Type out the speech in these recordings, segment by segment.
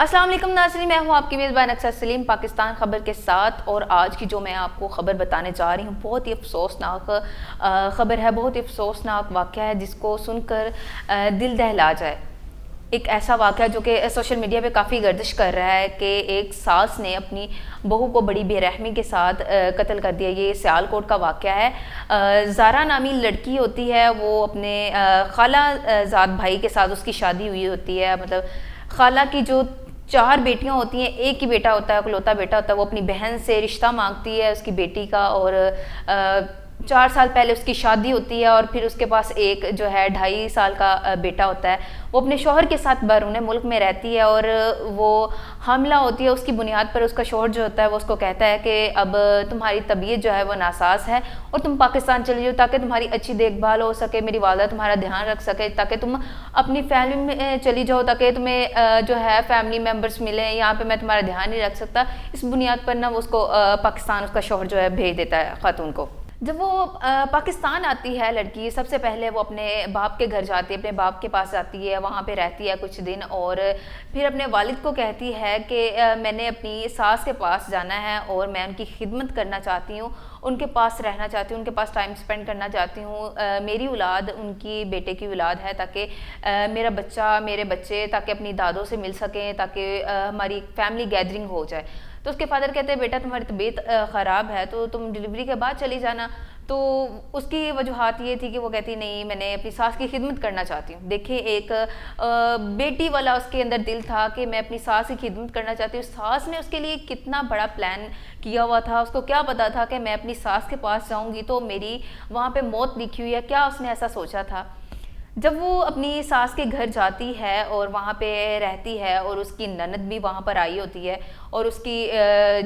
अस्सलाम वालेकुम नाज़रीन, मैं हूँ आपकी मेज़बान अक्सर सलीम पाकिस्तान ख़बर के साथ। और आज की जो मैं आपको ख़बर बताने जा रही हूँ बहुत ही अफसोसनाक ख़बर है, बहुत ही अफसोसनाक वाक़या है जिसको सुनकर दिल दहला जाए। एक ऐसा वाक़या जो कि सोशल मीडिया पे काफ़ी गर्दिश कर रहा है कि एक सास ने अपनी बहू को बड़ी बेरहमी के साथ कत्ल कर दिया। ये सियालकोट का वाक़या है। ज़ारा नामी लड़की होती है, वो अपने खाला ज़ाद भाई के साथ उसकी शादी हुई होती है। मतलब खाला की जो 4 बेटियां होती हैं, एक ही बेटा होता है, इकलौता बेटा होता है। वो अपनी बहन से रिश्ता मांगती है उसकी बेटी का, और 4 साल पहले उसकी शादी होती है। और फिर उसके पास एक जो है 2.5 साल का बेटा होता है। वो अपने शौहर के साथ बैरून मुल्क में रहती है और वो हामला होती है। उसकी बुनियाद पर उसका शौहर जो होता है वो उसको कहता है कि अब तुम्हारी तबीयत जो है वो नासाज है और तुम पाकिस्तान चली जाओ ताकि तुम्हारी अच्छी देखभाल हो सके, मेरी वालदा तुम्हारा ध्यान रख सके, ताकि तुम अपनी फैमिली में चली जाओ, ताकि तुम्हें जो है फैमिली मेम्बर्स मिले। यहाँ पे मैं तुम्हारा ध्यान नहीं रख सकता। इस बुनियाद पर ना वो उसको पाकिस्तान उसका शौहर जो है भेज देता है खातून को। जब वो पाकिस्तान आती है लड़की, सबसे पहले वो अपने बाप के घर जाती है, अपने बाप के पास जाती है, वहाँ पे रहती है कुछ दिन और फिर अपने वालिद को कहती है कि मैंने अपनी सास के पास जाना है और मैं उनकी खिदमत करना चाहती हूँ, उनके पास रहना चाहती हूँ, उनके पास टाइम स्पेंड करना चाहती हूँ। मेरी औलाद उनकी बेटे की औलाद है, ताकि मेरा बच्चा, मेरे बच्चे ताकि अपनी दादों से मिल सकें, ताकि हमारी फैमिली गैदरिंग हो जाए। तो उसके फादर कहते हैं बेटा तुम्हारी तबीयत ख़राब है तो तुम डिलीवरी के बाद चली जाना। तो उसकी वजूहत ये थी कि वो कहती नहीं, मैंने अपनी सास की खिदमत करना चाहती हूँ। देखिए एक बेटी वाला उसके अंदर दिल था कि मैं अपनी सास की खिदमत करना चाहती हूँ। सास ने उसके लिए कितना बड़ा प्लान किया हुआ था। उसको क्या पता था कि मैं अपनी सास के पास जाऊँगी तो मेरी वहाँ पे मौत लिखी हुई है। क्या उसने ऐसा सोचा था? जब वो अपनी सास के घर जाती है और वहाँ पे रहती है और उसकी ननद भी वहाँ पर आई होती है और उसकी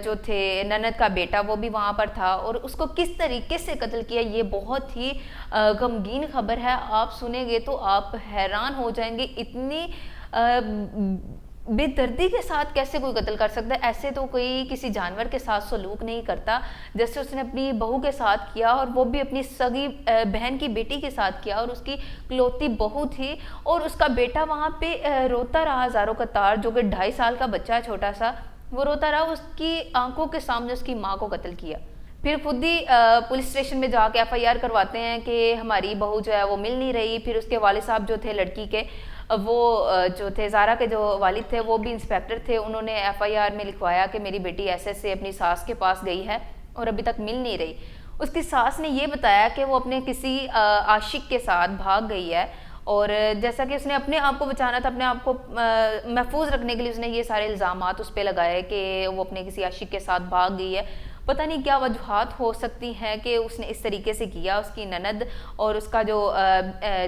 जो थे ननद का बेटा वो भी वहाँ पर था, और उसको किस तरीके से कत्ल किया ये बहुत ही गमगीन खबर है। आप सुनेंगे तो आप हैरान हो जाएंगे, इतनी बेदर्दी के साथ कैसे कोई कत्ल कर सकता है। ऐसे तो कोई किसी जानवर के साथ सलूक नहीं करता जैसे उसने अपनी बहू के साथ किया, और वो भी अपनी सगी बहन की बेटी के साथ किया, और उसकी इकलौती बहू थी और उसका बेटा वहाँ पे रोता रहा हज़ारों कतार, जो कि 2.5 साल का बच्चा है छोटा सा, वो रोता रहा। उसकी आंखों के सामने उसकी माँ को कत्ल किया। फिर खुद ही पुलिस स्टेशन में जाके FIR करवाते हैं कि हमारी बहू जो है वो मिल नहीं रही। फिर उसके वालिद साहब जो थे लड़की के, वो जो थे ज़ारा के जो वालिद थे वो भी इंस्पेक्टर थे। उन्होंने FIR में लिखवाया कि मेरी बेटी ऐसे अपनी सास के पास गई है और अभी तक मिल नहीं रही। उसकी सास ने ये बताया कि वो अपने किसी आशिक के साथ भाग गई है, और जैसा कि उसने अपने आप को बचाना था, अपने आप को महफूज रखने के लिए उसने ये सारे इल्ज़ामात उस पर लगाए कि वो अपने किसी आशिक के साथ भाग गई है। पता नहीं क्या वजूहत हो सकती हैं कि उसने इस तरीके से किया। उसकी ननद और उसका जो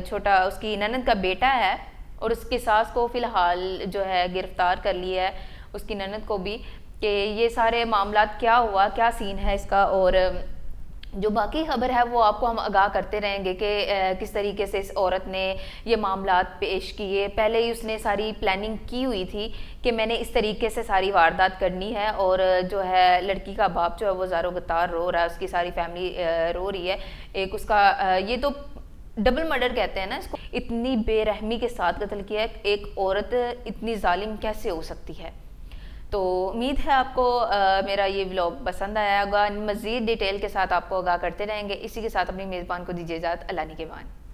छोटा उसकी ननद का बेटा है और उसकी सास को फ़िलहाल जो है गिरफ्तार कर लिया है, उसकी ननद को भी, कि ये सारे मामलात क्या हुआ, क्या सीन है इसका। और जो बाकी खबर है वो आपको हम आगाह करते रहेंगे कि किस तरीके से इस औरत ने ये मामलात पेश किए। पहले ही उसने सारी प्लानिंग की हुई थी कि मैंने इस तरीके से सारी वारदात करनी है, और जो है लड़की का बाप जो है वो ज़ारो गतार रो रहा है, उसकी सारी फैमिली रो रही है। एक उसका ये तो डबल मर्डर कहते हैं ना इसको। इतनी बेरहमी के साथ कत्ल किया है एक औरत, इतनी जालिम कैसे हो सकती है। तो उम्मीद है आपको मेरा ये व्लॉग पसंद आया होगा। मज़ीद डिटेल के साथ आपको आगाह करते रहेंगे। इसी के साथ अपनी मेज़बान को दीजिए इजाज़त। अल्लाह निगहबान।